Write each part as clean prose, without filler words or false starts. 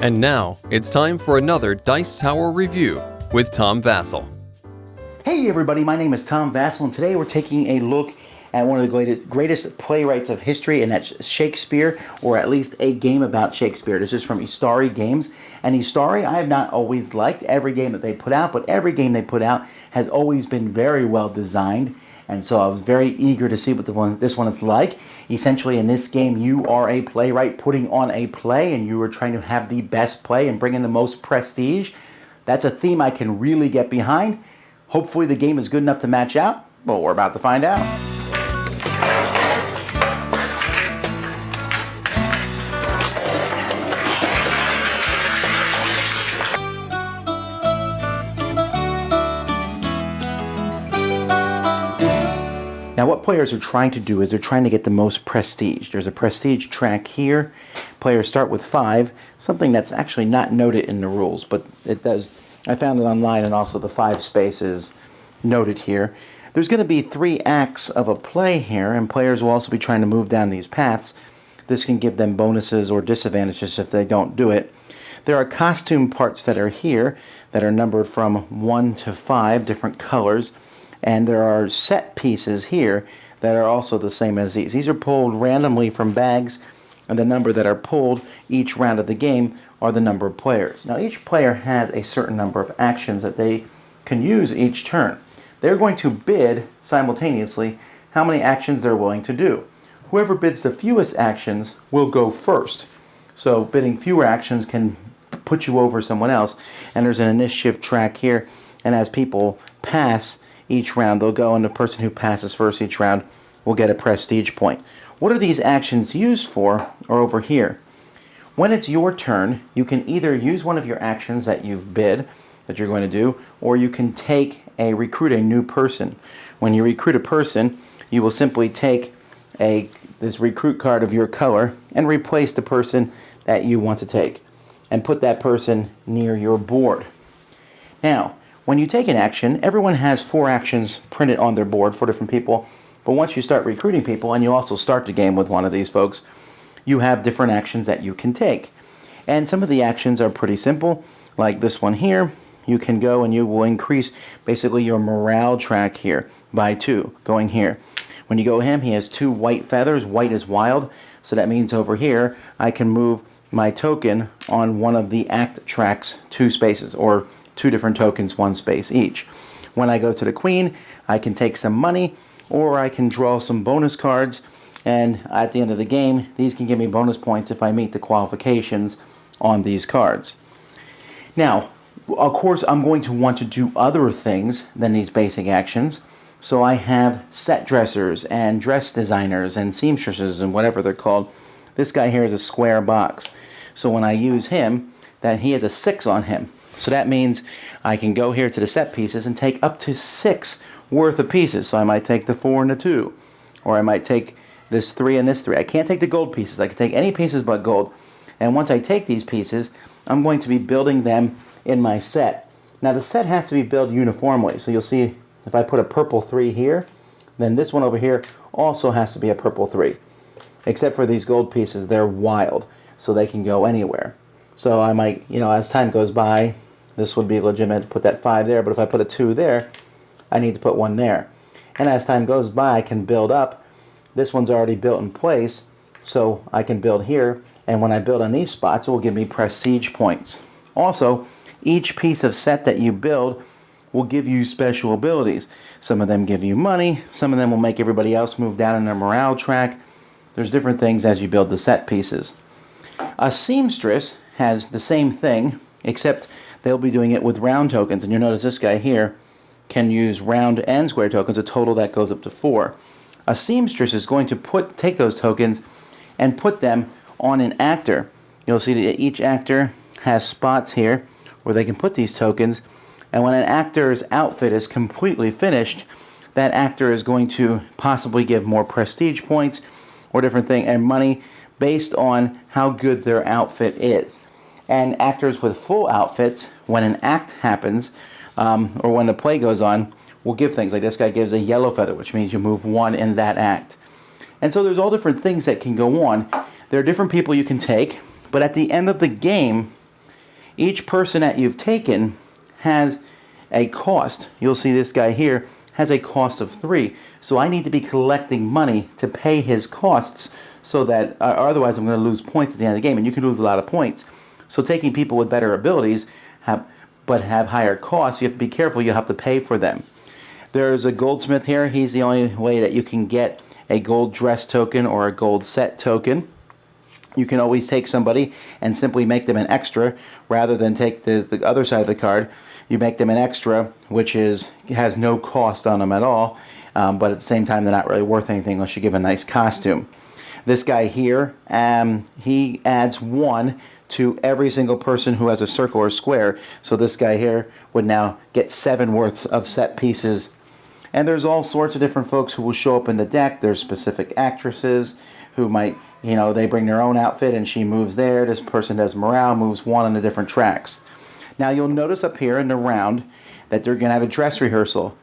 And now, it's time for another Dice Tower review with Tom Vasel. Hey everybody, my name is Tom Vasel, and today we're taking a look at one of the greatest playwrights of history, and that's Shakespeare, or at least a game about Shakespeare. This is from Istari Games, and Istari I have not always liked every game that they put out, but every game they put out has always been very well designed, and so I was very eager to see what this one is like. Essentially, in this game, you are a playwright putting on a play, and you are trying to have the best play and bring in the most prestige. That's a theme I can really get behind. Hopefully the game is good enough to match out, but we're about to find out. Now what players are trying to do is they're trying to get the most prestige. There's a prestige track here. Players start with 5, something that's actually not noted in the rules, but it does. I found it online, and also the 5 spaces noted here. There's going to be 3 acts of a play here, and players will also be trying to move down these paths. This can give them bonuses or disadvantages if they don't do it. There are costume parts that are here that are numbered from 1 to 5, different colors. And there are set pieces here that are also the same as these. These are pulled randomly from bags, and the number that are pulled each round of the game are the number of players. Now each player has a certain number of actions that they can use each turn. They're going to bid simultaneously how many actions they're willing to do. Whoever bids the fewest actions will go first. So bidding fewer actions can put you over someone else, and there's an initiative track here, and as people pass each round, they'll go, and the person who passes first each round will get a prestige point. What are these actions used for are over here. When it's your turn, you can either use one of your actions that you've bid, that you're going to do, or you can recruit a new person. When you recruit a person, you will simply take this recruit card of your color and replace the person that you want to take, and put that person near your board. Now, when you take an action, everyone has 4 actions printed on their board, 4 different people. But once you start recruiting people, and you also start the game with one of these folks, you have different actions that you can take. And some of the actions are pretty simple, like this one here. You can go and you will increase basically your morale track here by 2, going here. When you go him, he has 2 white feathers. White is wild, so that means over here I can move my token on one of the act tracks 2 spaces, or 2 different tokens, 1 space each. When I go to the queen, I can take some money, or I can draw some bonus cards, and at the end of the game, these can give me bonus points if I meet the qualifications on these cards. Now, of course, I'm going to want to do other things than these basic actions, so I have set dressers and dress designers and seamstresses and whatever they're called. This guy here is a square box, so when I use him, that he has a 6 on him. So that means I can go here to the set pieces and take up to 6 worth of pieces. So I might take the 4 and the 2. Or I might take this 3 and this 3. I can't take the gold pieces. I can take any pieces but gold. And once I take these pieces, I'm going to be building them in my set. Now the set has to be built uniformly. So you'll see if I put a purple 3 here, then this one over here also has to be a purple 3. Except for these gold pieces, they're wild. So they can go anywhere. So I might, as time goes by, this would be legitimate to put that 5 there, but if I put a 2 there, I need to put 1 there. And as time goes by, I can build up. This one's already built in place, so I can build here, and when I build on these spots, it will give me prestige points. Also, each piece of set that you build will give you special abilities. Some of them give you money, some of them will make everybody else move down in their morale track. There's different things as you build the set pieces. A seamstress has the same thing, except they'll be doing it with round tokens, and you'll notice this guy here can use round and square tokens, a total that goes up to 4. A seamstress is going to take those tokens and put them on an actor. You'll see that each actor has spots here where they can put these tokens, and when an actor's outfit is completely finished, that actor is going to possibly give more prestige points or different thing and money based on how good their outfit is. And actors with full outfits, when an act happens, or when the play goes on, will give things. Like this guy gives a yellow feather, which means you move 1 in that act. And so there's all different things that can go on. There are different people you can take, but at the end of the game, each person that you've taken has a cost. You'll see this guy here has a cost of 3. So I need to be collecting money to pay his costs, so that otherwise I'm going to lose points at the end of the game, and you can lose a lot of points. So taking people with better abilities but have higher costs, you have to be careful. You have to pay for them. There's a goldsmith here. He's the only way that you can get a gold dress token or a gold set token. You can always take somebody and simply make them an extra rather than take the other side of the card. You make them an extra, which has no cost on them at all, but at the same time they're not really worth anything unless you give a nice costume. This guy here, he adds 1 to every single person who has a circle or square. So this guy here would now get 7 worth of set pieces. And there's all sorts of different folks who will show up in the deck. There's specific actresses who might, they bring their own outfit and she moves there. This person does morale, moves 1 on the different tracks. Now you'll notice up here in the round that they're going to have a dress rehearsal.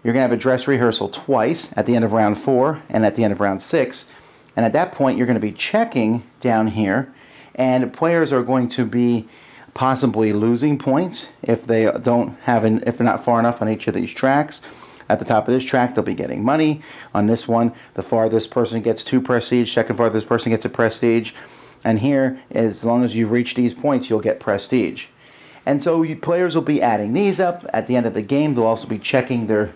You're going to have a dress rehearsal twice, at the end of round 4 and at the end of round 6. And at that point you're going to be checking down here, and players are going to be possibly losing points if they don't have if they're not far enough on each of these tracks. At the top of this track, they'll be getting money. On this one, the farthest person gets 2 prestige, second farthest person gets a prestige. And here, as long as you've reached these points, you'll get prestige. And so players will be adding these up. At the end of the game, they'll also be checking their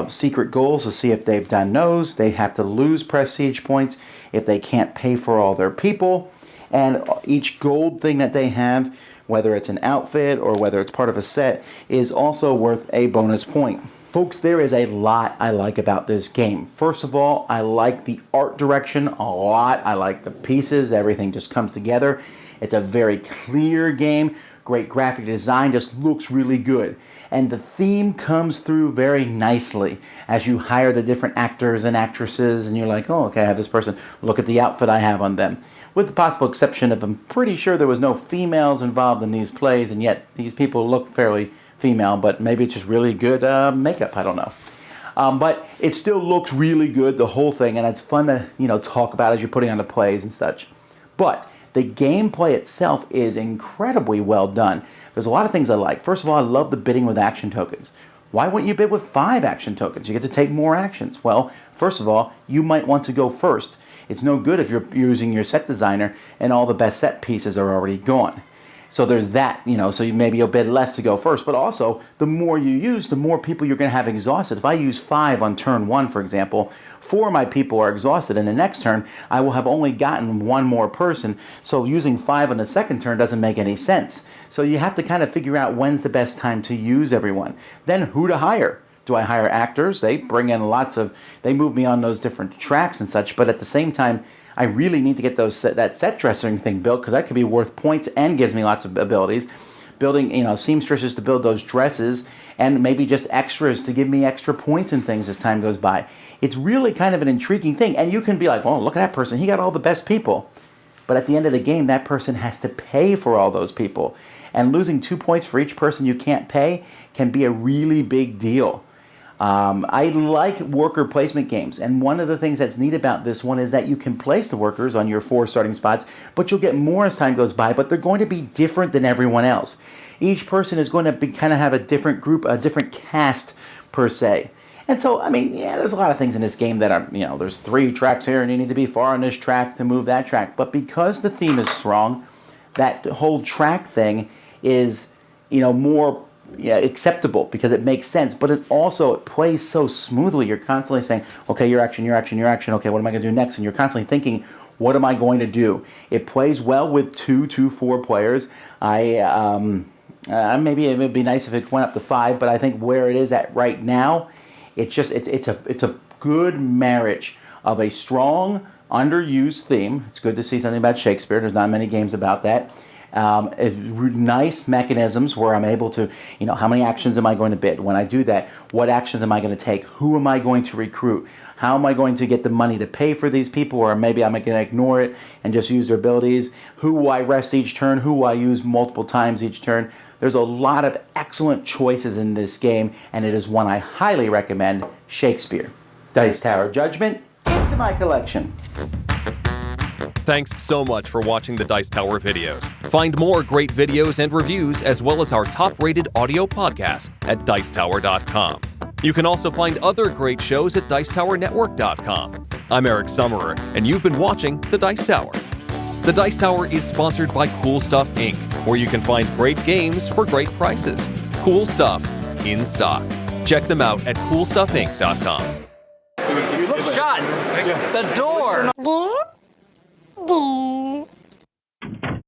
secret goals to see if they've done those. They have to lose prestige points if they can't pay for all their people. And each gold thing that they have, whether it's an outfit or whether it's part of a set, is also worth a bonus point. Folks, there is a lot I like about this game. First of all, I like the art direction a lot. I like the pieces. Everything just comes together. It's a very clear game. Great graphic design, just looks really good. And the theme comes through very nicely as you hire the different actors and actresses, and you're like, oh, okay, I have this person. Look at the outfit I have on them. With the possible exception of, I'm pretty sure there was no females involved in these plays, and yet these people look fairly female, but maybe it's just really good makeup, I don't know. But it still looks really good, the whole thing, and it's fun to talk about as you're putting on the plays and such. But the gameplay itself is incredibly well done. There's a lot of things I like. First of all, I love the bidding with action tokens. Why wouldn't you bid with 5 action tokens? You get to take more actions. Well, first of all, you might want to go first. It's no good if you're using your set designer and all the best set pieces are already gone. So there's that, so maybe you'll bid less to go first. But also, the more you use, the more people you're going to have exhausted. If I use 5 on turn 1, for example, 4 of my people are exhausted. And the next turn, I will have only gotten 1 more person. So using 5 on the second turn doesn't make any sense. So you have to kind of figure out when's the best time to use everyone. Then who to hire. Do I hire actors? They bring in they move me on those different tracks and such. But at the same time, I really need to get that set dressing thing built, because that could be worth points and gives me lots of abilities. Building, seamstresses to build those dresses, and maybe just extras to give me extra points and things as time goes by. It's really kind of an intriguing thing, and you can be like, oh, look at that person. He got all the best people. But at the end of the game, that person has to pay for all those people. And losing 2 points for each person you can't pay can be a really big deal. I like worker placement games, and one of the things that's neat about this one is that you can place the workers on your 4 starting spots, but you'll get more as time goes by, but they're going to be different than everyone else. Each person is going to kind of have a different group, a different cast per se. And so, there's a lot of things in this game that are, there's 3 tracks here and you need to be far on this track to move that track. But because the theme is strong, that whole track thing is, more acceptable, because it makes sense, but it plays so smoothly. You're constantly saying, okay, your action, okay, what am I going to do next? And you're constantly thinking, what am I going to do? It plays well with 2 to 4 players. Maybe it would be nice if it went up to 5, but I think where it is at right now, it's a good marriage of a strong, underused theme. It's good to see something about Shakespeare. There's not many games about that. Nice mechanisms where I'm able to, how many actions am I going to bid? When I do that, what actions am I going to take? Who am I going to recruit? How am I going to get the money to pay for these people? Or maybe I'm going to ignore it and just use their abilities. Who will I rest each turn? Who will I use multiple times each turn? There's a lot of excellent choices in this game, and it is one I highly recommend, Shakespeare. Dice Tower Judgment, into my collection. Thanks so much for watching the Dice Tower videos. Find more great videos and reviews, as well as our top-rated audio podcast at Dicetower.com. You can also find other great shows at Dicetowernetwork.com. I'm Eric Summerer, and you've been watching The Dice Tower. The Dice Tower is sponsored by Cool Stuff Inc., where you can find great games for great prices. Cool stuff in stock. Check them out at CoolStuffInc.com. Shut the door.